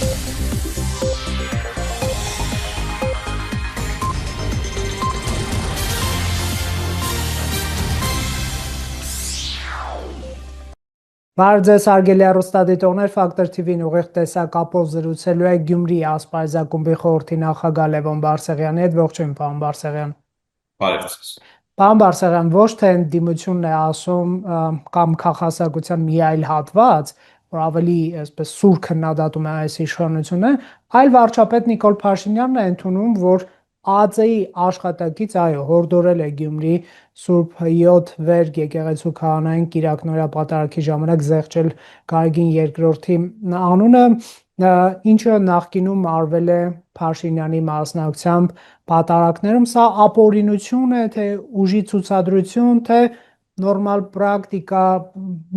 Բարև ձեզ հարգելի հեռուստադիտողներ, Ֆակտոր TV-ն ուղիղ տեսակապով զրուցելու է Գյումրի ասպարեզակումբի խորհրդի նախագահ Լևոն Բարսեղյանի հետ։ Ողջույն, պարոն Բարսեղյան։ Բարև ձեզ։ Պարոն Բարսեղյան, ոչ թե ընդդիմությունն է ասում կամ քաղաքասարության մի այլ հատված, որ ավելի այսպես սուր քննադատում է այս իշխանությունը, այլ վարչապետ Նիկոլ Փաշինյանն է ընդունում, որ ԱԱԾ-ի աշխատակից, այո, հորդորել է Գյումրի Սուրբ Հյոթ Վերգ եկեղեցու քահանային կիրակնօրյա պատարագի ժամանակ զեղչել Գարգին II անունը, ինչը նախկինում արվել է Փաշինյանի մասնակցությամբ պատարակներում։ Սա ապօրինություն է, թե ուժի ցուցադրություն, թե նորմալ պրակտիկա,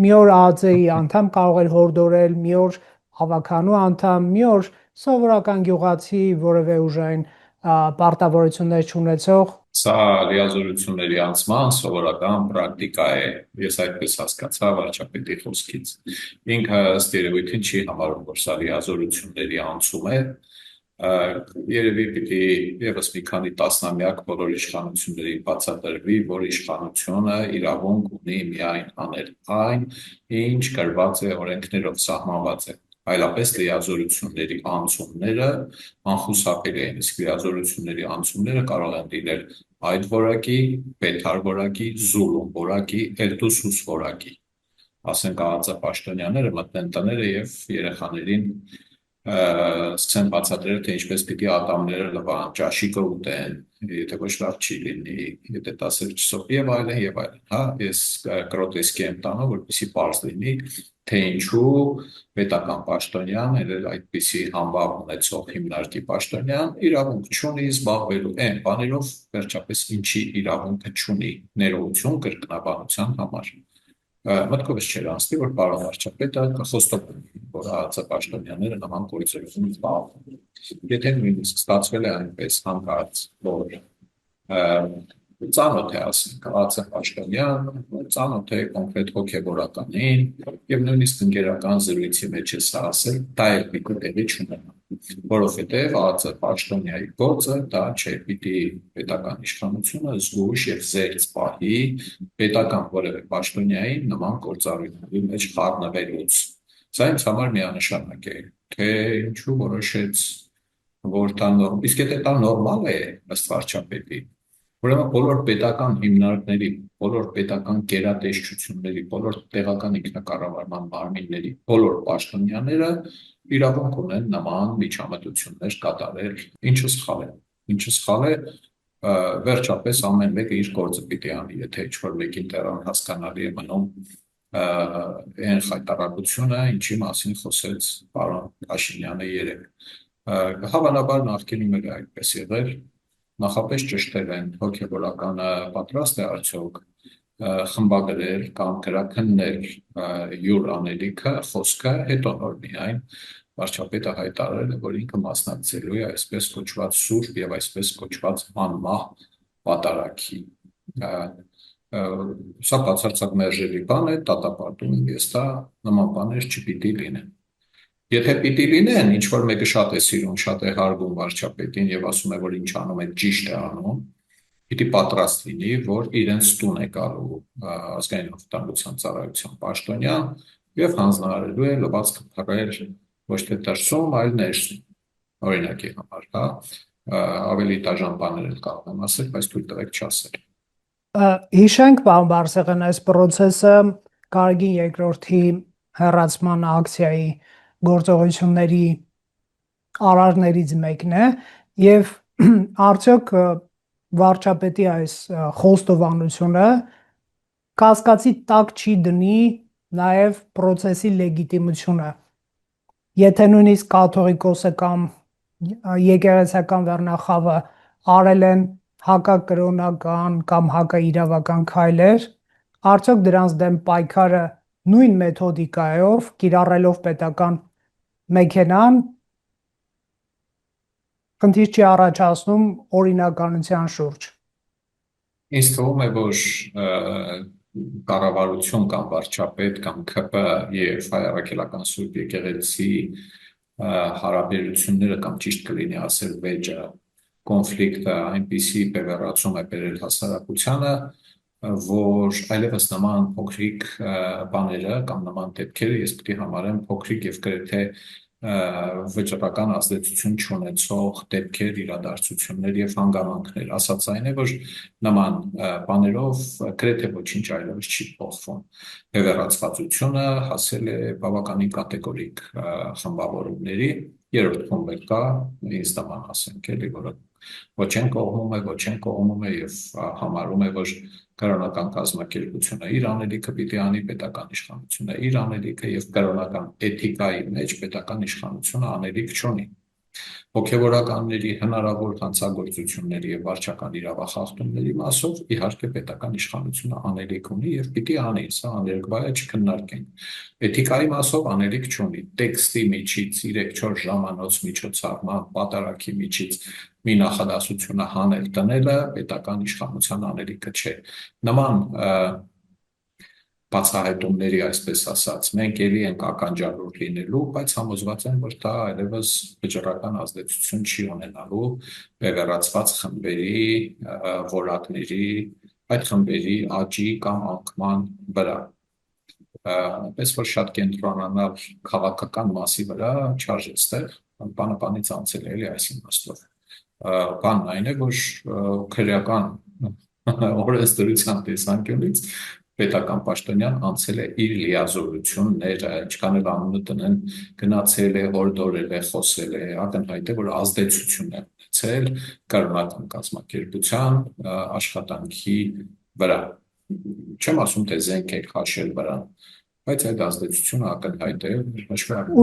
մի օր ԱԱԾ-ի անդամ կարող էր հորդորել, մի օր ավականու անդամ, մի օր սովորական գյուղացի որևէ ուժային պարտավորություններ չունեցող։ Սա լիազորությունների անցման սովորական պրակտիկա է, ես այդպես հասկացա վարչապետի խոսքից։ Ինքը ըստ երևույթին չի համարում, որ սա լիազորությունների անցում է, երևի պիտի ևս մի քանի տասնամյակ բոլոր իշխանությունների բացատրվի, որ իշխանությունը իրավունք ունի միայն անել այն, ինչ գրված է օրենքներով, սահմանված է, այլապես լիազորությունների անցումները անխուսափելի են, իսկ լիազորությունների անցումները կարող են լինել այդ որակի, պետհար որակի, զուլում որակի, էլդուսուս որակի։ Ասենք ԱԱԾ պաշտոնյաները մտնեն տները եւ երեխաներին սկսեն բացատրել, թե ինչպես պիտի ատամները լվան, ճաշիկը ուտեն, եթե ոչ լավ չի լինի, եթե 10 չսոպի եւ այլն եւ այլն, հա, ես գրոտեսկի եմ տանում, որպեսզի պարզ լինի, թե ինչու պետական պաշտոնյան, էլ այդպիսի համբավ ունեցող հիմնարկի պաշտոնյան իրավունք չունի զբաղվելու այն բաներով, վերջապես ինչի իրավունքը չունի ներողություն կրկնաբանության համար։ Մտքովս չէր անցնի, որ պարոն վարչապետը կխոստովի, որ ԱԱԾ պաշտոնյաները նման գործողությունից զբաղվում։ Եթե նույնիսկ ստացվել է այնպես հանկարծ, որ ծանոթ է ասենք ԱԱԾ պաշտոնյան, ծանոթ է կոնկրետ հոգևորականին եւ նույնիսկ ընկերական զրույցի մեջ է սա ասել, դա էլ պիտի տեղի չունենա, որովհետեւ ԱԱԾ պաշտոնյայի գործը դա չէ, պիտի պետական իշխանությունը զգույշ եւ զերծ պահի պետական որևէ պաշտոնյային նման գործառույթների մեջ խառնվելուց։ Սա ինձ համար միանշանակ է, թե ինչու որոշեց, որ դա իսկ եթե դա նորմալ է ըստ վարչապետի, ուրեմն բոլոր պետական հիմնարկների, բոլոր պետական գերատեսչությունների, բոլոր տեղական ինքնակառավարման մարմինների, բոլոր պաշտոնյաները իրավունք ունեն նման միջամտություններ կատարել, ինչը սխալ է, վերջապես ամեն մեկը իր գործը պիտի անի, եթե ինչ-որ մեկին տեղան հասկանալի է մնում այն խայտարակությունը, ինչի մասին խոսեց պարոն Փաշինյանը երեկ։ Հավանաբար նախկինում էլ այդպես եղել, նախապես ճշտել են հոգևորականը պատրաստ է արդյոք խմբագրել կամ գրաքննել յուր անելիքը, խոսքը, հետո նոր միայն վարչապետը հայտարարել է, որ ինքը մասնակցելու է այսպես կոչված սուրբ եւ այսպես կոչված անմահ պատարագի։ Սա բացարձակ մերժելի բան է, դատապարտում եմ ես դա, նման բաներ չպիտի լինեն։ Եթե պիտի լինեն, ինչ որ մեկը շատ է սիրում, շատ է հարգում վարչապետին եւ ասում է, որ ինչ անում է ճիշտ է անում, պիտի պատրաստ լինի, որ իրենց տուն է գալու ազգային անվտանգության ծառայության պաշտոնյան եւ հանձնարարելու է լվացքը փռել ոչ թե դրսում, այլ ներսում։ Օրինակի համար, հա, ավելի դաժան բաներ էլ կարող եմ ասել, բայց թույլ տվեք չասել։ Հիշենք, պարոն Բարսեղյան, այս process-ը Գարգին II-ի հեռացման ակցիայի գործողությունների արարներից մեկն է եւ արդյոք վարչապետի այս խոստովանությունը կասկածի տակ չի դնի նաեւ process-ի լեգիտիմությունը, եթե նույնիսկ կաթողիկոսը կամ եկեղեցական վերնախավը արել են հակակրոնական կամ հակաիրավական քայլեր, արդյոք դրանց դեմ պայքարը նույն մեթոդիկայով կիրառելով պետական մեքենան խնդիր չի առաջացնում օրինականության շուրջ։ Ինձ թվում է, որ կառավարություն կամ վարչապետ կամ ՔՊ եւ հայ առաքելական սուրբ եկեղեցի հարաբերությունները կամ ճիշտ կլինի ասել վեճը, կոնֆլիկտը այնպիսի բևեռացում է բերել հասարակությանը, որ այլևս նման փոքրիկ բաները կամ նման դեպքերը ես պետք է համարեմ փոքրիկ եւ գրեթե վճռական ազդեցություն չունեցող դեպքեր, իրադարձություններ եւ հանգամանքներ, ասած այն է, որ նման բաներով գրեթե ոչինչ այլևս չի փոխվում։ Բևեռացվածությունը հասել է բավականին կատեգորիկ խմբավորումների, երրորդ խումբը կա, ինձ նման ասենք էլի, որը ոչ են կողմում է եւ համարում է, որ կրոնական կազմակերպությունը իր անելիքը պիտի անի, պետական իշխանությունը իր անելիքը եւ կրոնական էթիկայի մեջ պետական իշխանությունը անելիք չունի։ Հոգևորականների հնարավոր հանցագործությունների եւ վարչական իրավախախտումների մասով իհարկե պետական իշխանությունը անելիք ունի եւ պիտի անի, սա աներկբա է, չքննարկենք։ Էթիկայի մասով անելիք չունի, տեքստի միջից 3-4 ժամանոց միջոցառման պատարակի միջից մի նախադասությունը հանել տնելը պետական իշխանության անելիքը չէ։ Նման բացահայտումների, այսպես ասած, մենք ելի ենք ականջալուր լինելու, բայց համոզված եմ, որ դա այլևս վճռական ազդեցություն չի ունենալու բևեռացված խմբերի, որակների, այդ խմբերի աճի կամ անկման վրա։ Պես որ շատ կենտրոնանալ քաղաքական մասի վրա չարժե ստեղ, բանը բանից անցել է էլի այս իմաստով։ Բանն այն է, որ քրեական օրենսդրության տեսանկյունից պետական պաշտոնյան անցել է իր լիազորությունները, ինչքան էլ անունը տնեն գնացել է, հորդորել է, խոսել է, ակնհայտ է, որ ազդեցություն է ունեցել կրոնական կազմակերպության աշխատանքի վրա։ Չեմ ասում, թե զենք է քաշել վրան, բայց այդ ազդեցությունը ակնհայտ է։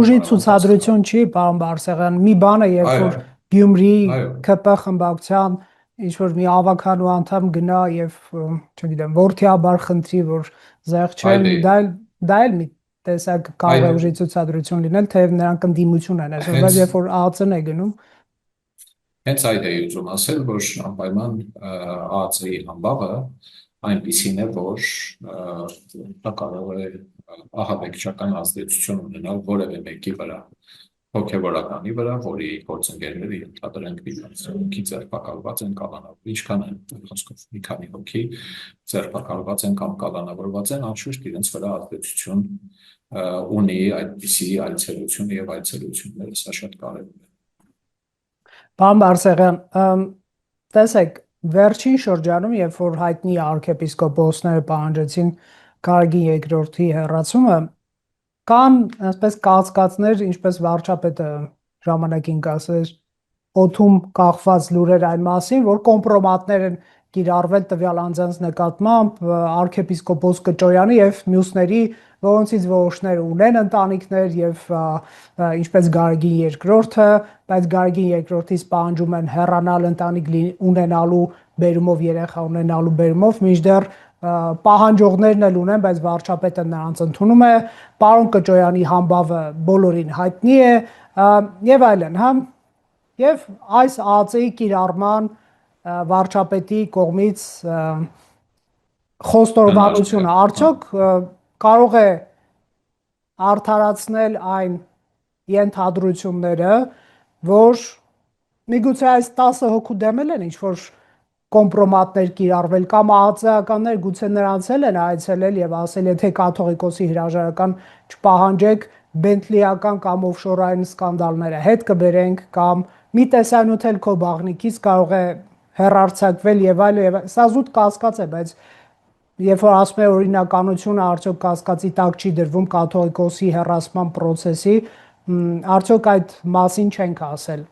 Ուժի ցուցադրություն չի, պարոն Բարսեղյան, մի բան է, երբ որ Գյումրի ԿՊ խմբակցության ինչ որ մի ավականու անդամ գնա եւ, չգիտեմ, ворթիաբար խնդրի, որ զեղ չեն, դա էլ մի տեսակ կարող է ուժի ցուցադրություն լինել, թեև նրանք ընդդիմություն են այսօր, բայց երբ որ ԱԱՑ-ն է գնում, հենց այդ էի ուզում ասել, որ անպայման ԱԱՑ-ի համբավը այնպիսին է, որ դա կարող է ահաբեկչական ազդեցություն ունենալ որևէ մեկի վրա, հոգևորականի վրա, որի գործընկերները ենթադրենք հոգի ձերբակալված են կալանավորված, ինչքան են խոսքով մի քանի հոգի ձերբակալված են կամ կալանավորված են, անշուշտ իրենց վրա ազդեցություն ունի այդպիսի այցելություն եւ այցելությունները, սա շատ կարևոր է։ Պարոն Բարսեղյան, տեսեք, վերջին շրջանում, երբ որ հայտնի arczepiskopos-ները պահանջեցին Գարգին II-ի հեռացումը, կան այսպես կասկածներ, ինչպես վարչապետը ժամանակին կասեր, օդում կախված լուրեր այն մասին, որ կոմպրոմատներ են կիրառվել տվյալ անձանց նկատմամբ arczepiskopos Կճոյանի եւ մյուսների, որոնցից որոշները ունեն ընտանիքներ եւ ինչպես Գարգին II-ը, բայց Գարգին II-ից պահանջում են հեռանալ ընտանիք ունենալու բերումով, երեխա ունենալու բերումով, մինչդեռ պահանջողներն էլ ունեն, բայց վարչապետը նրանց ընդունում է, պարոն Կճոյանի համբավը բոլորին հայտնի է եւ այլն, հա։ Եվ այս ԱԱՑ-ի կիրառման վարչապետի կողմից խոստովանությունը արդյոք կարող է արդարացնել այն ենթադրությունները, որ միգուցե այս 10 հոգու դեմ են ինչ-որ կոմպրոմատներ կիրառվել կամ ԱԱՑ-ականներ գուցե նրանց են այցելել եւ ասել, եթե կաթողիկոսի հրաժարական չպահանջեք, բենթլիական կամ օֆշորային սկանդալները հետ կբերենք կամ մի տեսանյութ էլ քո բաղնիկից կարող է հեռարձակվել եւ այլն, սա զուտ կասկած է, բայց երբ որ ասում է օրինականությունը արդյոք կասկածի տակ չի դրվում կաթողիկոսի հեռացման process-ի, արդյոք այդ մասին չենք ասել։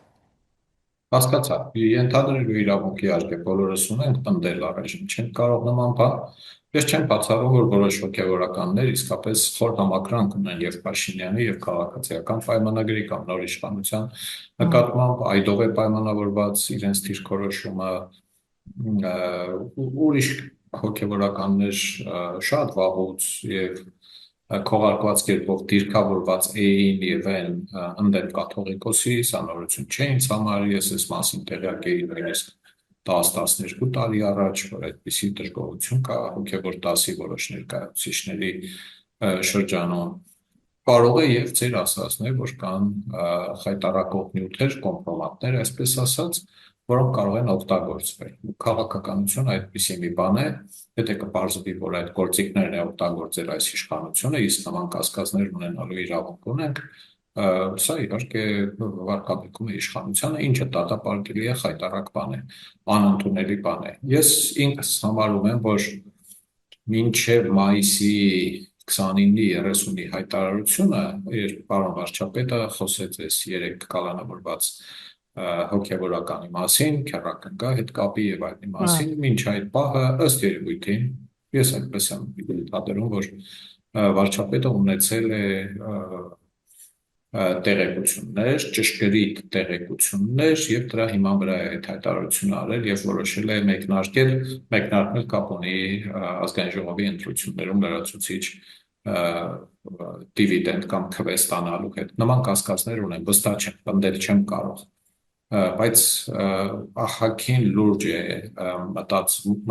Հասկացա, ենթադրելու իրավունքի արկե բոլորս ունենք պնդել առայժմ, չենք կարող նման բան, ես չեմ բացառում, որ որոշ հոգևորականներ իսկապես խոր համակրանք ունեն եւ Փաշինյանի եւ քաղաքացիական պայմանագրի կամ նոր իշխանության նկատմամբ, այդով է պայմանավորված իրենց դիրքորոշումը, ուրիշ հոգևորականներ շատ վաղուց եւ քողարկված կերպով դիրքավորված էին եւ են ընդդեմ կաթողիկոսի, սա նորություն չէ ինձ համար, ես այս մասին տեղյակ էի նույնիսկ 10-12 տարի առաջ, որ այդպիսի դժգոհություն կա հոգևոր դասի որոշ ներկայացուցիչների շրջանում կարող է եւ ձեր ասածներ, որ կան խայտարակող նյութեր, կոմպրոմատներ, այսպես ասած, որոնք կարող են օգտագործվել։ Քաղաքականություն այդպիսի մի բան է, եթե կպարզվի, որ այդ գործիքներն է օգտագործել այս իշխանությունը, իսկ նման կասկածներ ունենալու իրավունք ունենք, սա իհարկե վարկաբեկում է իշխանությանը, ինչը դատապարտելի է, խայտարակ բան է, անընդունելի բան է։ Ես ինքս համարում եմ, որ մինչև մայիսի 29-30-ի հայտարարությունը, երբ պարոն վարչապետը խոսեց այս 3 կալանավորված հոգևորականի մասին, քեռակնկա հետ կապի եւ այլնի մասին, մինչ այդ պահը ըստ երևույթին, ես այդպես եմ դիտարկում, որ վարչապետը ունեցել է տեղեկություններ, ճշգրիտ տեղեկություններ եւ դրա հիման վրա է այդ հայտարարությունը արել եւ որոշել է մեկնարկել կապոնի ազգային ժողովի ընտրություններում լրացուցիչ դիվիդենդ կամ քվե ստանալու հետ։ Նման կասկածներ ունեմ, վստահ չեմ, պնդել չեմ կարող, բայց ահագին լուրջ է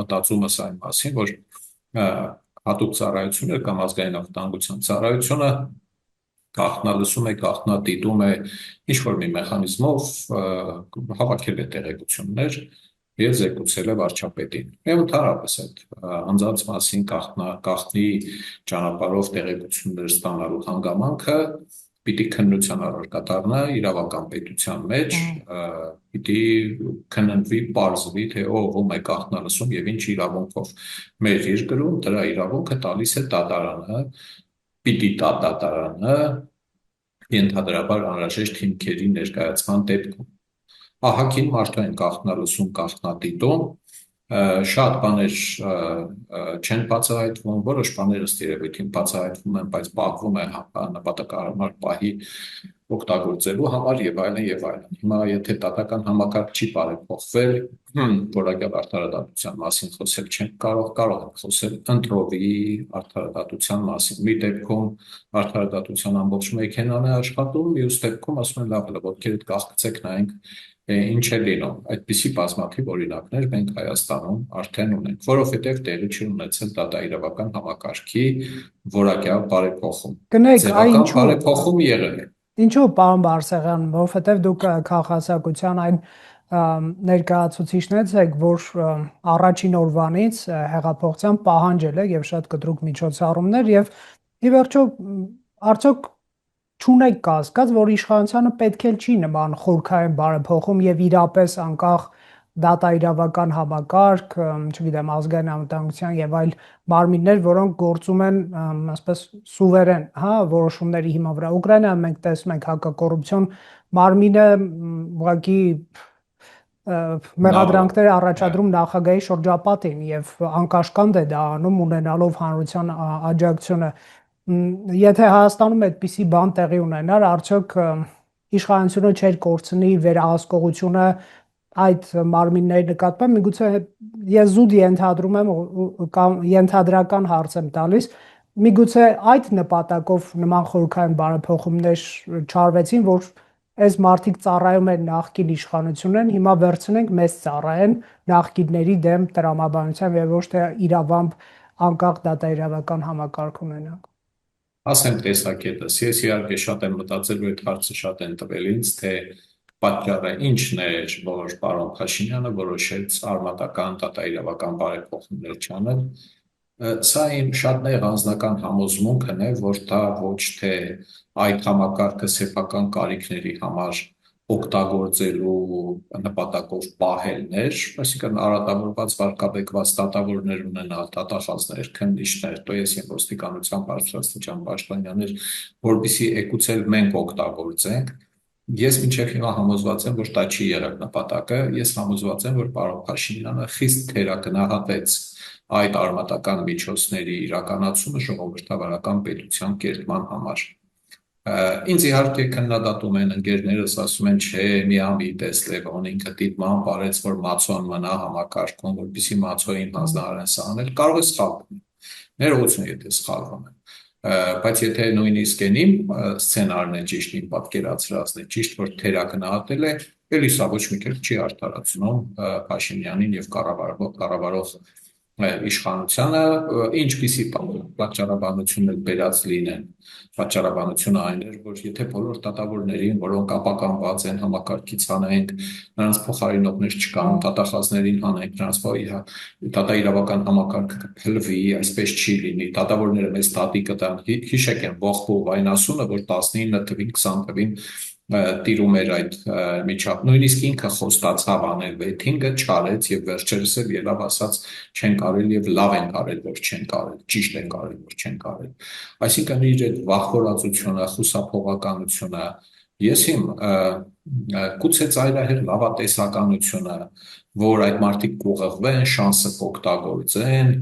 մտածումս այն մասին, որ հատուկ ծառայությունը կամ ազգային անվտանգության ծառայությունը գաղտնալսում է, գաղտնադիտում է ինչ-որ մի մեխանիզմով հավաքել է տեղեկություններ եւ զեկուցել է վարչապետին։ Եվ ընդհանրապես այդ անձանց մասին գաղտնի ճանապարհով տեղեկություններ ստանալու հանգամանքը պիտի քննության առարկա դառնա իրավական պետության մեջ, պիտի քննվի, պարզվի, թե ում է գաղտնալսում եւ ինչ իրավունքով։ Մեր երկրում դրա իրավունքը տալիս է դատարանը, պիտի տա դատարանը ենթադրաբար անհրաժեշտ հիմքերի ներկայացման դեպքում։ Ահագին մարդու են գաղտնալսում, գաղտնադիտում, շատ բաներ չեն բացահայտվում, որոշ բաներ ըստ երևույթին բացահայտվում են, բայց պահվում է նպատակահարմար պահի օգտագործելու համար եւ այլն եւ այլն։ Հիմա եթե դատական համակարգ չի բարեփոխվել, որակյալ արդարադատության մասին խոսել չենք կարող ենք խոսել ընտրովի արդարադատության մասին։ Մի դեպքում արդարադատության ամբողջ մեքենան է աշխատում, մյուս դեպքում ասում են լավ, ոտքերդ կախկցեք, նայենք ինչ է լինում։ Այդպիսի բազմաթիվ օրինակներ մենք Հայաստանում արդեն ունենք, որովհետև տեղի չի ունեցել դատաիրավական համակարգի որակյալ բարեփոխում։ Ձևական բարեփոխում եղել է։ Ինչու, պարոն Բարսեղյան, որովհետև դուք քաղաքացիական այն ներկայացուցիչներից եք, որ առաջին օրվանից հեղափոխության պահանջել է եւ շատ կտրուկ միջոցառումներ եւ ի վերջո արդյոք չունեք կասկած, որ իշխանությանը պետք է չի նման խորքային բարեփոխում եւ իրապես անկախ դատաիրավական համակարգ, չգիտեմ, ազգային անվտանգության եւ այլ մարմիններ, որոնք գործում են ասես սուվերեն, հա, որոշումների հիման վրա։ Ուկրաինայում մենք տեսնում ենք հակակոռուպցիոն մարմինը ուղղակի մեղադրանքներ առաջադրում նախագահի շրջապատին եւ անկաշկանդ է դա անում, ունենալով հանրության աջակցությունը։ Եթե Հայաստանում այդպիսի բան տեղի ունենար, արդյոք իշխանությունը չէր կորցնի վերահսկողությունը այդ մարմինների նկատմամբ, միգուցե ես զուտ ենթադրում եմ կամ ենթադրական հարց եմ տալիս, միգուցե այդ նպատակով նման խորքային բարեփոխումներ չարվեցին, որ այս մարդիկ ծառայում են նախկին իշխանություններին, հիմա վերցնենք մեզ ծառայեն նախկինների դեմ տրամաբանությամբ եւ ոչ թե իրավամբ անկախ դատաիրավական համակարգ ունենանք։ Ասեմ տեսակետս, ես իհարկե շատ եմ մտածել, որ այդ հարցը շատ են տվել ինձ, թե պատճառը ինչն էր, որ պարոն Փաշինյանը որոշեց արմատական դատաիրավական բարեփոխումներ չանել։ Սա իմ շատ նեղ անձնական համոզմունքն է, որ դա ոչ թե այդ համակարգը սեփական կարիքների համար օգտագործելու նպատակով պահելն էր, այսինքն արատավորված վարկաբեկված դատավորներ ունենալ, դատախազներ, քննիչներ, տոյես եւ ոստիկանության բարձրաստիճան պաշտոնյաներ, որպեսզի էկուցել մենք օգտագործենք։ Ես մինչև հիմա համոզված եմ, որ դա չի եղել նպատակը, ես համոզված եմ, որ պարոն Փաշինյանը խիստ թերագնահատեց այդ արմատական միջոցների իրականացումը ժողովրդավարական պետության կերտման համար։ Ինձ իհարկե քննադատում են ընկերներս, ասում են, չէ, մի ամիտես Լևոն ինքը դիտման բարեց, որ Մացոն մնա համակարգում, որպեսզի Մացոյին հանձնարարեն սա անել, կարող է սխալվում։ Ներողություն, եթե սխալվում եմ։ Բայց եթե նույնիսկ իմ սցենարն է ճիշտ, իմ պատկերացրածն է ճիշտ, որ թերագնահատել է, էլի սա ոչ մի կերպ չի արդարացնում Փաշինյանին եւ կառավարող իշխանությանը, ինչպիսի պատճառաբանություններ բերած լինեն։ Պատճառաբանությունը այն էր, որ եթե բոլոր դատավորներին, որոնք ապականված են համակարգից հանենք, նրանց փոխարինողներ չկան, դատախազներին հանենք, նրանց դատաիրավական համակարգը կփլվի, այսպես չի լինի։ Դատավորները մեծ դատի կտան, հիշեք են ողբով այն ասումը, որ 19 թվին, 20 թվին տիրում էր այդ միջավ, նույնիսկ ինքը խոստացավ անել 6-ը, չարեց եւ վերջերս էլ ելավ ասաց չեն կարել եւ լավ են կարել, որ չեն կարել, ճիշտ են կարել, որ չեն կարել։ Այսինքն իր այդ վախվորածությունը, խուսափողականությունը, ես իմ գուցե ծայրահեղ լավատեսականությունը, որ այդ մարդիկ կուղղվեն, շանսը կօգտագործեն,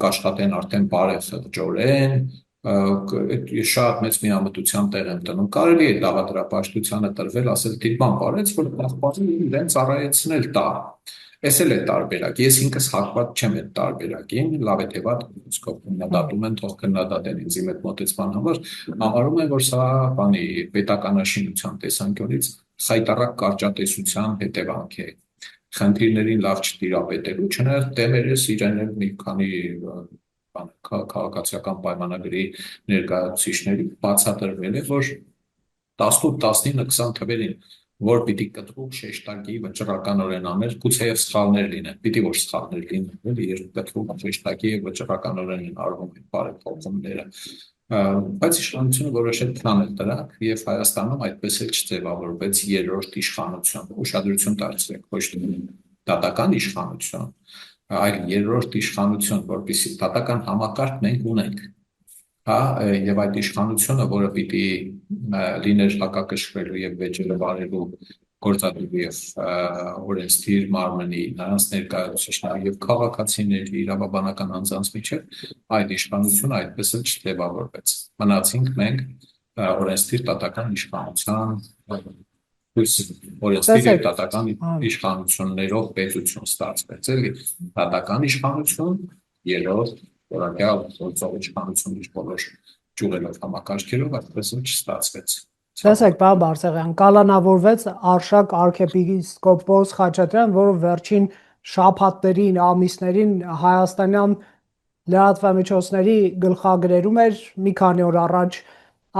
կաշխատեն արդեն բարեխղճորեն, շատ մեծ միամտության տեղ եմ տնում։ Կարելի է դավադրապաշտությանը տրվել, ասել դիտման բարեց, որ պահպանին իրեն ծառայեցնել տա։ Էս էլ է տարբերակ։ Ես ինքս հակված չեմ այդ տարբերակին, լավ է թե վատ խոսքով քննադատում են, թող քննադատեն ինձ իմ այդ մոտեցման համար, համարում եմ, որ սա բանի պետականաշինության տեսանկյունից խայտառակ կարճատեսության հետևանք է։ Խնդիրներին լավ չտիրապետելու, չնայած դեմերս իրեն էլ մի քանի քաղաքացիական պայմանագրի ներկայացուցիչների բացատրվել է, որ 18, 19, 20 թվերին որ պիտի կտրուկ շեշտակի վճռականորեն աներ, գուցեև սխալներ լինեն, պիտի որ սխալներ լինեն, էլի երբ կտրուկ շեշտակի եւ վճռականորեն են արվում այդ բարեփոխումները, բայց իշխանությունը որոշել քնել դրանք եւ Հայաստանում այդպես էլ չձևավորվեց երրորդ իշխանություն, ուշադրություն դարձրեք, ոչ թե դատական իշխանություն, այլ երրորդ իշխանություն, որպեսզի դատական համակարգ մենք ունենք, հա, եւ այդ իշխանությունը, որը պիտի լիներ հակակշռելու եւ վեճերը վարելու գործադուլի եւ օրենսդիր մարմնի, նրանց ներկայացուցիչների եւ քաղաքացիների իրավաբանական անձանց միջեւ այդ իշխանությունը այդպես էլ չտեղավորվեց։ Մնացինք մենք օրենսդիր դատական իշխանության օրենսդիր եւ դատական իշխանություններով պետություն ստացվեց, էլի դատական իշխանություն, երրորդ որակյալ գործող իշխանություն իր բոլոր ճյուղերով համակարգերով այդպես էլ չստացվեց։ Տեսեք, պարոն Բարսեղյան, կալանավորվեց Արշակ arczepiskopos Խաչատրյան, որը վերջին շաբաթներին, ամիսներին հայաստանյան լրատվամիջոցների գլխագրերում էր մի քանի օր առաջ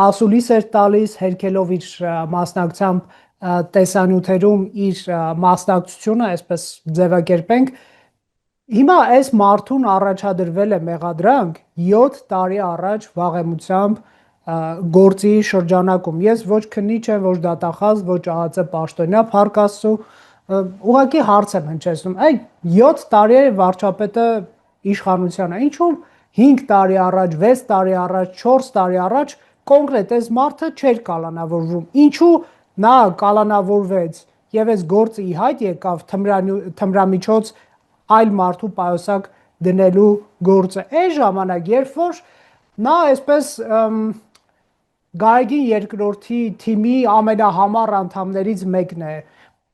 ասուլիս էր տալիս, հերքելով իր մասնակցությամբ տեսանյութերում իր մասնակցությունը, այսպես ձևակերպենք։ Հիմա այս մարդուն առաջադրվել է մեղադրանք 7 տարի առաջ վաղեմությամբ գործի շրջանակում։ Ես ոչ քննիչ եմ, ոչ դատախազ, ոչ ԱԱԾ պաշտոնյա, փառք Աստծո, ուղղակի հարց եմ հնչեցնում։ Այդ 7 տարի է վարչապետը իշխանության է, ինչու 5 տարի առաջ, 6 տարի առաջ, 4 տարի առաջ կոնկրետ այս մարդը չէր կալանավորվում։ Ինչու նա կալանավորվեց եւ այս գործը ի հայտ եկավ թմրամիջոց այլ մարդու պայուսակ դնելու գործը այն ժամանակ, երբ որ նա այսպես Գայգին երկրորդի թիմի ամենահամառ անդամներից մեկն է,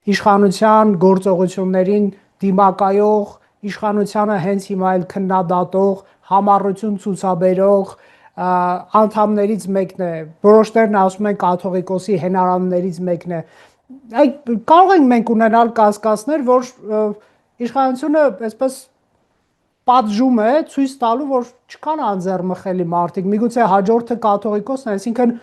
իշխանության գործողություններին դիմակայող, իշխանությանը հենց հիմա էլ քննադատող, համառություն ցուցաբերող անդամներից մեկն է, որոշներն ասում են կաթողիկոսի հենարաններից մեկն է։ Կարող ենք մենք ունենալ կասկածներ, որ իշխանությունը այսպես պատժում է ցույց տալու, որ չկան անձեռմխելի մարդիկ, միգուցե հաջորդը կաթողիկոսն է, այսինքն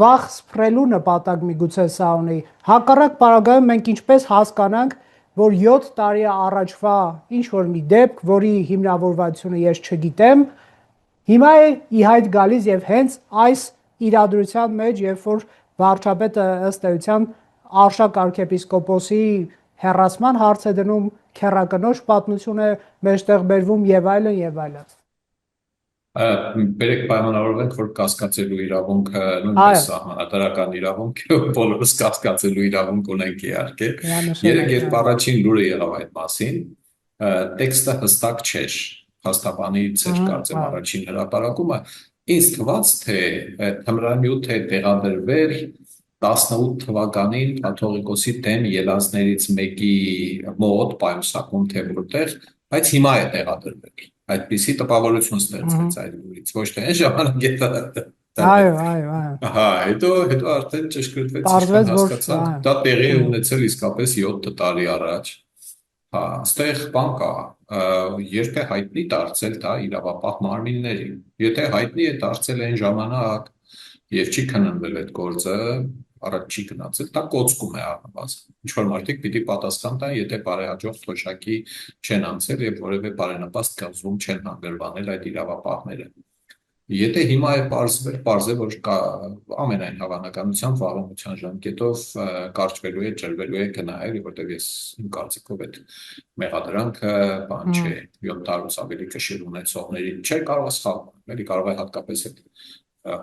վախ սփռելու նպատակ միգուցե սա ունի։ Հակառակ պարագայում մենք ինչպես հասկանանք, որ 7 տարի առաջվա ինչ որ մի դեպք, որի հիմնավորվածությունը ես չգիտեմ, հիմա է ի հայտ գալիս եւ հենց այս իրադրության մեջ, երբ որ վարչապետը ըստ էության Արշակ arczepiskopos-ի հեռացման հարց է դնում, քեռակնոջ պատմություն է մեջտեղ բերվում եւ այլն եւ այլն։ Բերեք պայմանավորվենք, որ կասկածելու իրավունքը նույնպես սահմանադրական իրավունք է, բոլորս կասկածելու իրավունք ունենք իհարկե։ Երեք երբ առաջին լուրը եղավ այդ մասին, տեքստը հստակ չէր, փաստաբանից էր կարծեմ առաջին հրապարակումը, ինձ թվաց, թե թմրանյութ է տեղադրվել 18 թվականին կաթողիկոսի դեմ ելածներից մեկի մոտ պայուսակում թե որտեղ, բայց հիմա է տեղադրվել։ Այդպիսի տպավորություն ստեղծվեց այդ լուրից, ոչ թե այն ժամանակ է Այո։ Ահա, հետո արդեն ճշգրտվեց, հասկացանք, դա տեղի է ունեցել իսկապես 7 տարի առաջ։ Հա, այստեղ բան կա, երբ է հայտնի դարձել դա իրավապահ մարմիններին։ Եթե հայտնի է դարձել այն ժամանակ եւ չի քննվել այդ գործը, առաջ չի գնացել, դա կոծկում է առնվազն։ Ինչ որ մարդիկ պիտի պատասխան տան, եթե բարեհաջող թոշակի չեն անցել եւ որևէ բարենպաստ կազմում չեն հանգրվանել այդ իրավապահները։ Եթե հիմա է պարզել, որ կա ամենայն հավանականությամբ վաղեմության ժամկետով կարճվելու է, ջրվելու է գնահել, որտեղ ես իմ կարծիքով այդ մեղադրանքը բան չէ, 7 տարուց ավելի կշիռ ունեցողներին չէ կարող է սխալվել, էլի կարող է հատկապես այդ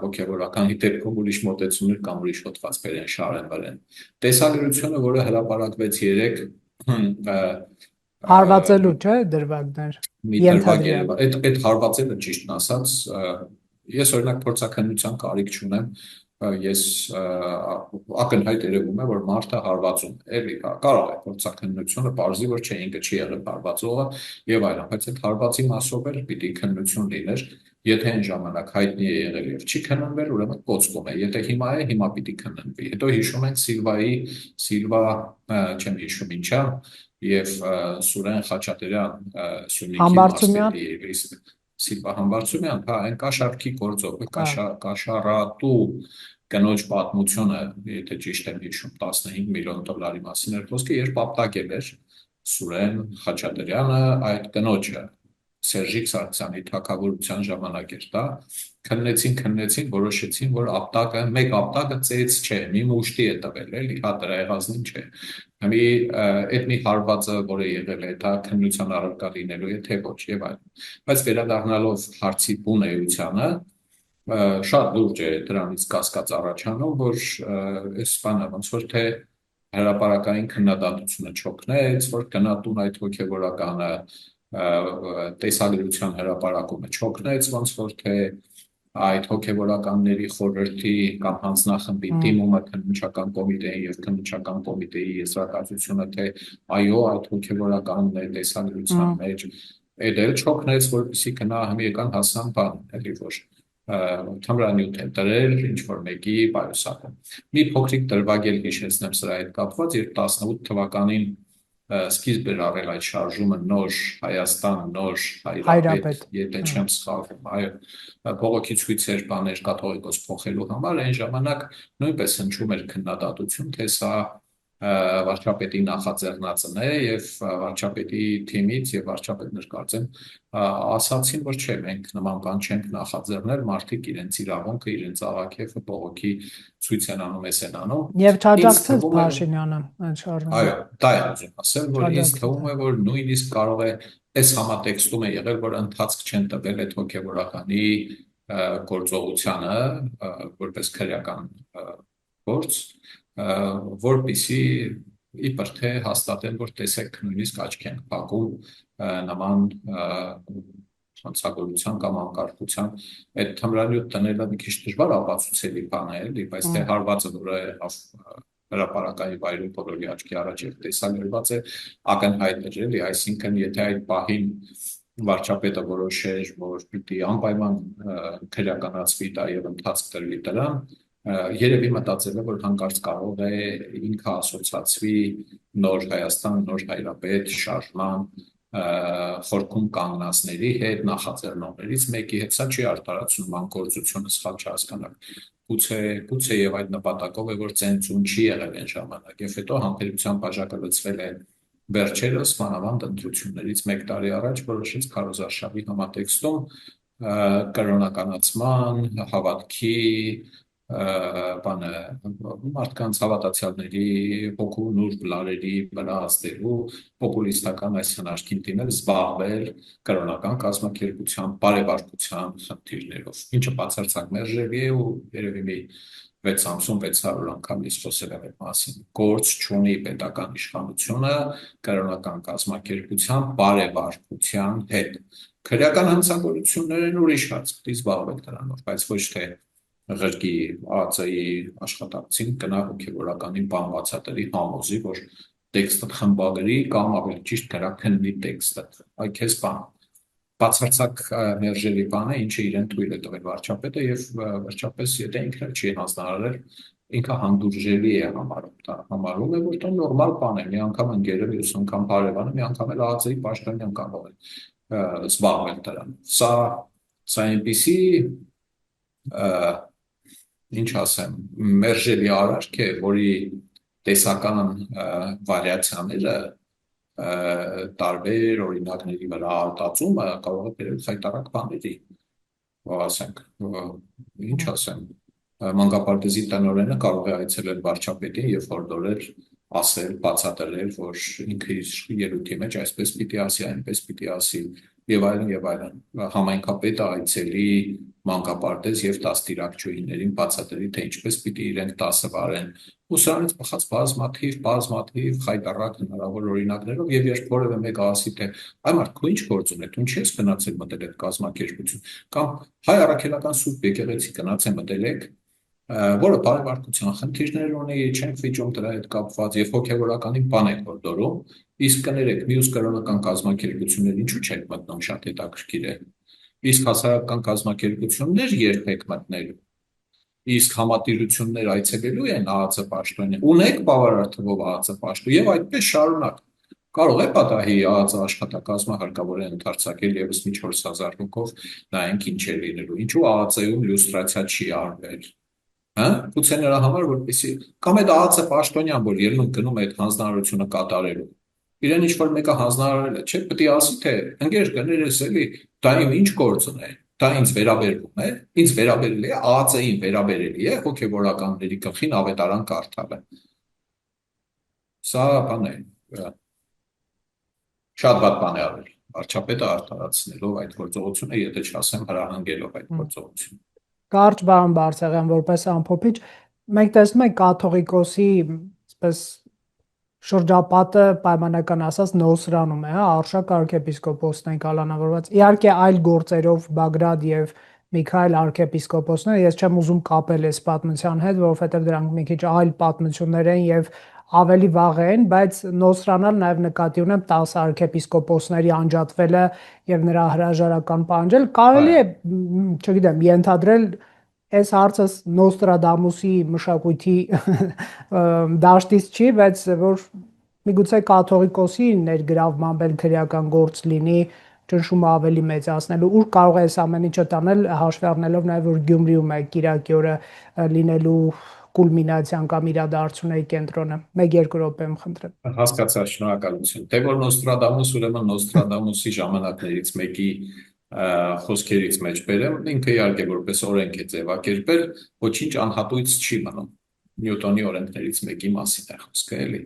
հոգևորական դեպքում ուրիշ մոտեցումներ կամ ուրիշ հոդվածներ են շարեն վրան։ Տեսագրությունը, որը հրապարակվեց երեք, Հարվածելու, չէ, դրվագներ, մի դրվագ ենթադրյալ։ այդ հարվածելը ճիշտն ասած ես օրինակ փորձաքննության կարիք չունեմ ես ակնհայտ երևում է որ մարդը հարվածում է էլի կարող է փորձաքննությունը բարձի որ չէ ինքը չի եղել հարվածողը եւ այլն բայց այդ հարվածի մասով էլ պիտի քննություն լիներ եթե այն ժամանակ հայտնի է եղել եւ չի քննվել ուրեմն կոծկում է եթե հիմա է հիմա պիտի քննվի հետո հիշում ենք Սիլվա չեմ հիշում ինչա եւ Սուրեն Խաչատրյան Սյունիքի Համբարձումյան։ մարզերի Սիլվա Համբարձումյան, հա, այն կաշառքի գործով, կաշառատու կնոջ պատմությունը, եթե ճիշտ եմ հիշում, 15 միլիոն դոլարի մասին էր խոսքը, երբ ապտակել էր Սուրեն Խաչատրյանը այդ կնոջը, Սերժիկ Սարգսյանի թագավորության ժամանակ էր դա, քննեցին, որոշեցին, որ մեկ ապտակը ծեծ չէ, մի մուշտի է տվել, էլի, հա, դրա եղածին չէ։ Հիմի այդ մի հարվածը, որը եղել է, դա քննության առարկա լինելու է, թե ոչ եւ այլն։ Բայց վերադառնալով հարցի բունեությանը, շատ լուրջ է դրանից կասկած առաջանում, որ այս բանը ոնց որ թե հրապարակային քննադատությունը չօգնեց, որ գնատուն այդ հոգևորականը տեսագրության հրապարակումը չօգնեց, ոնց որ թե այդ հոգևորականների խորհրդի կամ հանձնախմբի դիմումը քննչական կոմիտեին եւ քննչական կոմիտեի եզրակացությունը թե այո այդ հոգևորականն է տեսագրության մեջ այդ էլ չօգնեց որպեսզի գնա ամերիկան հասան բան էլի որ թմրանյութ են դրել ինչ որ մեկի պայուսակում մի փոքրիկ դրվագել հիշեցնեմ սրա հետ կապված երբ 18 թվականին սկիզբ էր առել այդ շարժումը նոր Հայաստան, նոր Հայրապետ, եթե չեմ սխալվում, այո, բողոքի ցույցեր, բաներ կաթողիկոս փոխելու համար, այն ժամանակ նույնպես հնչում էր քննադատություն, թե սա վարչապետի նախաձեռնածն է եւ վարչապետի թիմից եւ վարչապետն էր կարծեմ ասացին որ չէ մենք նման բան չենք նախաձեռնել մարդիկ իրենց իրավունքը իրենց աղաքեֆը բողոքի ցույց են անում էս են անում եւ չաջակցեց Փաշինյանը այդ շարժմանը այո դա է ուզում ասել որ ինձ թվում է որ նույնիսկ կարող է այս համատեքստում է եղել որ ընթացք չեն տվել այդ հոգեվորականի գործողությանը որպես քրեական գործ որպեսզի իբր թե հաստատեն, որ տեսեք նույնիսկ աչքի ենք փակում նման հանցագործության կամ անկարգության այդ թմրանյութ տնելը մի քիչ դժվար ապացուցելի բան է, էլի, բայց թե հարվածը որը հրապարակային վայրում բոլորի աչքի առաջ է տեսանելված է ակնհայտ է, էլի, այսինքն եթե այդ պահին վարչապետը որոշեր, որ պիտի անպայման քրեականացվի դա եւ ընթացք տրվի դրան երևի մտածել է, որ հանկարծ կարող է ինքը ասոցացվի նոր Հայաստան, նոր Հայրապետ շարժման խորքում կանգնածների հետ, նախաձեռնողներից մեկի հետ, սա չի արտարացնում անկործությունը սխալ չհասկանալ։ Գուցե եւ այդ նպատակով է, որ ծենծուն չի եղել այն ժամանակ, եւ հետո համբերության բաժակը լցվել է վերջերս մանավանդ ընտրություններից 1 տարի առաջ որոշեց քարոզարշավի համատեքստում կրոնականացման, հավատքի բանը մարդկանց հավատացյալների հոգու նուրբ լարերի վրա ազդելու պոպուլիստական այս հնարքին դիմել զբաղվել կրոնական կազմակերպության բարեվարկության խնդիրներով ինչը բացարձակ մերժելի է ու երևի մի 600-600 անգամ ես խոսել եմ այդ մասին գործ չունի պետական իշխանությունը կրոնական կազմակերպության բարեվարկության հետ քրեական հանցագործություններ են ուրիշ հարց պիտի զբաղվել դրանով բայց ոչ թե ղրկի ԱԱԾ-ի աշխատակցին կնա հոգևորականին բան բացատրի համոզի, որ տեքստը խմբագրի կամ ավելի ճիշտ գրաքննի տեքստը։ Այ քեզ բան բացարձակ մերժելի բան է, ինչը իրեն թույլ է տվել վարչապետը եւ վերջապես եթե ինքն չի հանձնարարել ինքը հանդուրժելի է համարում, դա համարում է, որ դա նորմալ բան է, մի անգամ ընկերը, մյուս անգամ հարևանը, մի անգամ էլ ԱԱԾ-ի պաշտոնյան կարող է զբաղվել դրանով։ Սա այնպիսի, ինչ ասեմ, մերժելի արարք է, որի տեսական վարիացիաները տարբեր օրինակների վրա արտածումը կարող է բերել խայտառակ բաների, ասենք, ինչ ասեմ, մանկապարտեզի տնօրենը կարող է այցելել վարչապետին եւ հորդորել ասել, բացատրել, որ ինքը իր ելույթի մեջ այսպես պիտի ասի, այնպես պիտի ասի եւ այլն եւ այլն։ Համայնքապետը այցելի մանկապարտեզ եւ դաստիարակչուհիներին բացատրի, թե ինչպես պիտի իրենք դասը վարեն։ Ու սրանից բխած բազմաթիվ խայտառակ հնարավոր օրինակներով եւ երբ որևէ մեկը ասի, թե այ մարդ քո ինչ գործ ունի, դու ինչի՞ ես գնացել մտել այդ կազմակերպություն, կամ հայ առաքելական սուրբ եկեղեցի գնացել մտել եք, որը բարեվարկության խնդիրներ ունի, չենք վիճում դրա հետ կապված եւ հոգեվորականի բան եք հորդորում, իսկ կներեք մյուս կրոնական կազմակերպություններ ինչու՞ չեք մտնում, շատ հետաքրքիր է։ Իսկ հասարակական կազմակերպություններ երբ եք մտնելու, իսկ համատիրություններ այցելելու են ԱԱԾ պաշտոնյա, ունեք բավարար թվով ԱԱԾ պաշտոն եւ այդպես շարունակ։ Կարող է պատահի ԱԱԾ աշխատակազմը հարկավոր է ընդարձակել եւս մի 4000 հոգով, նայենք ինչ է լինելու։ Ինչու ԱԱԾ-ում լյուստրացիա չի արվել։ Հա, գուցե նրա համար որպեսի կամ այդ ԱԱԾ պաշտոնյան, որ ելնում գնում է այդ հանձնարարությունը կատարելու։ Իրեն ինչ որ մեկը հանձնարարել է, չէ՞, պետք է ասի, թե ընկեր կներես էլի, դա իմ ինչ գործն է, դա ինձ վերաբերվում է, ինձ վերաբերելի է, ԱԱԾ-ին վերաբերելի է հոգեվորականների գլխին ավետարան կարդալը։ Սա բան է, շատ վատ բան է արել։ Վարչապետը արդարացնելով այդ գործողությունը, եթե չասեմ հրահանգելով այդ գործողությունը։ Կարճ բան Բարսեղյան, որպես ամփոփիչ, մենք տեսնում ենք կաթողիկոսի այսպես շրջապատը պայմանական ասած նոսրանում է, հա, Արշակ arczepiskopos-ն են կալանավորված։ Իհարկե այլ գործերով Բագրատ եւ Միքայել arczepiskopos-ները ես չեմ ուզում կապել այս պատմության հետ, որովհետեւ դրանք մի քիչ այլ պատմություններ են եւ ավելի վաղ են, բայց նոսրանալ նաեւ նկատի ունեմ 10 arczepiskopos-ների անջատվելը եւ նրա հրաժարական պահանջել կարելի է, չգիտեմ, ենթադրել այս հարցը Նոստրադամուսի մշակույթի դաշտից չի, բայց որ միգուցե կաթողիկոսի ներգրավմամբ էլ քրեական գործ լինի ճնշումը ավելի մեծացնելու, ուր կարող է այս ամեն ինչը տանել հաշվի առնելով նաև որ Գյումրիում է Կիրակի օրը լինելու կուլմինացիան կամ իրադարձությունների կենտրոնը։ 1-2 րոպե եմ խնդրեմ։ Հասկացա, շնորհակալություն։ Թե որ Նոստրադամուս ուրեմն Նոստրադամուսի ժամանակներից մեկի խոսքերից մեջ բերեմ, ինքը իհարկե որպես օրենք է ձևակերպել, ոչինչ անհատույց չի մնում։ Նյուտոնի օրենքներից մեկի մասին է խոսքը, էլի։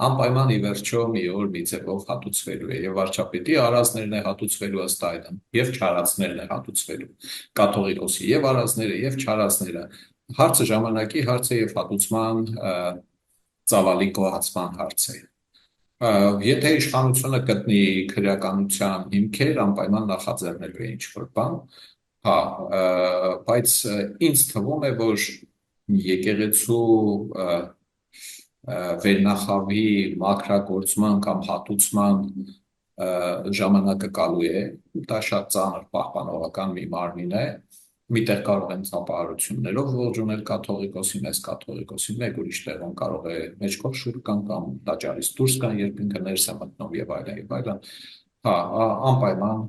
Անպայման ի վերջո մի օր մի ձևով հատուցվելու է եւ վարչապետի արածներն է հատուցվելու ըստ այդմ եւ չարածներն է հատուցվելու։ Կաթողիկոսի եւ արածները եւ չարածները։ Հարցը ժամանակի հարց է եւ հատուցման ծավալի գոհացման հարց է։ Եթե իշխանությունը գտնի քրեականության հիմքեր, անպայման նախաձեռնելու է ինչ-որ բան, հա, բայց ինձ թվում է, որ եկեղեցու վերնախավի մաքրագործման կամ հատուցման ժամանակը գալու է, դա շատ ծանր պահպանողական մի մարմին է, միտեղ կարող են ծափահարություններով ողջունել կաթողիկոսին, այս կաթողիկոսին մեկ ուրիշ տեղում կարող է մեջքով շուռ կամ տաճարից դուրս գան, երբ ինքը ներս է մտնում եւ այլն եւ այլն։ Հա, անպայման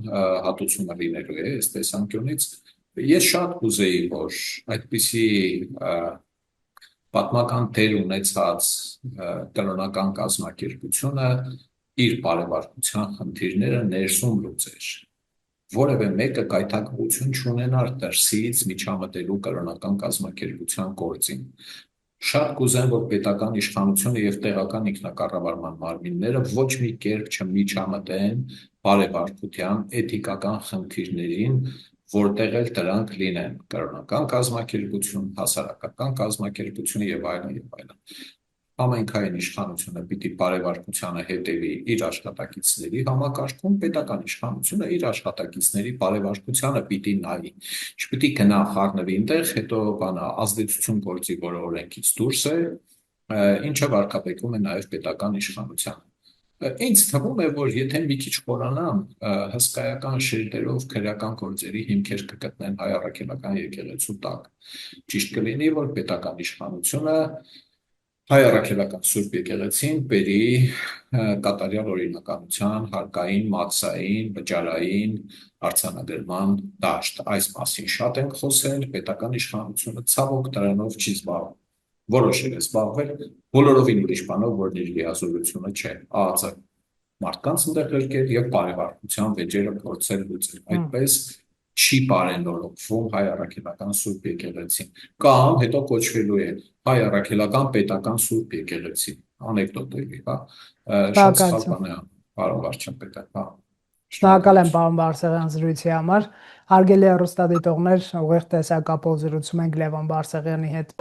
հատուցումը լինելու է այս տեսանկյունից։ Ես շատ կուզեի, որ այդպիսի պատմական դեր ունեցած կրոնական կազմակերպությունը իր բարեվարկության խնդիրները ներսում լուծեր։ Որևէ մեկը գայթակղություն չունենար դրսից միջամտելու կրոնական կազմակերպության գործին։ Շատ կուզեմ, որ պետական իշխանությունը եւ տեղական ինքնակառավարման մարմինները ոչ մի կերպ չմիջամտեն բարեվարկության էթիկական խնդիրներին, որտեղ էլ դրանք լինեն կրոնական կազմակերպություն, հասարակական կազմակերպություն եւ այլն եւ այլն։ Համայնքային իշխանությունը պիտի բարեվարկությանը հետևի իր աշխատակիցների համակարգում, պետական իշխանությունը իր աշխատակիցների բարեվարկությանը պիտի նայի։ Չպիտի գնա խառնվի այնտեղ, հետո բանա ազդեցություն գործի, որը օրենքից դուրս է, ինչը վարկաբեկում է նաև պետական իշխանությանը։ Ինձ թվում է, որ եթե մի քիչ խորանան, հսկայական շերտերով քրեական գործերի հիմքեր կգտնեն հայ առաքելական եկեղեցու տակ։ Ճիշտ կլինի, որ պետական իշխանությունը հայ առաքելական Սուրբ եկեղեցին բերի կատարյալ օրինականության, հարկային, մաքսային, վճարային արձանագրման դաշտ։ Այս մասին շատ ենք խոսել, պետական իշխանությունը ցավոք դրանով չի զբաղվում։ Որոշել է զբաղվել բոլորովին ուրիշ բանով, որ իր լիազորությունը չէ, ԱԱԾ մարդկանց ընդգրկել եւ բարեհաճության վեճերը փորձել լուծել։ Այդպես չի բարենորոգվում հայ առաքելական Սուրբ եկեղեցին, կամ հետո կոչվելու է հայ առաքելական պետական Սուրբ եկեղեցի, անեկդոտելի, հա, շատ սխալ բան է, պարոն վարչապետ, հա։ Շնորհակալ եմ պարոն Բարսեղյան զրույցի համար։ Հարգելի հեռուստադիտողներ, ուղիղ տեսակապով զրուցում ենք Լևոն Բարսեղյանի հետ։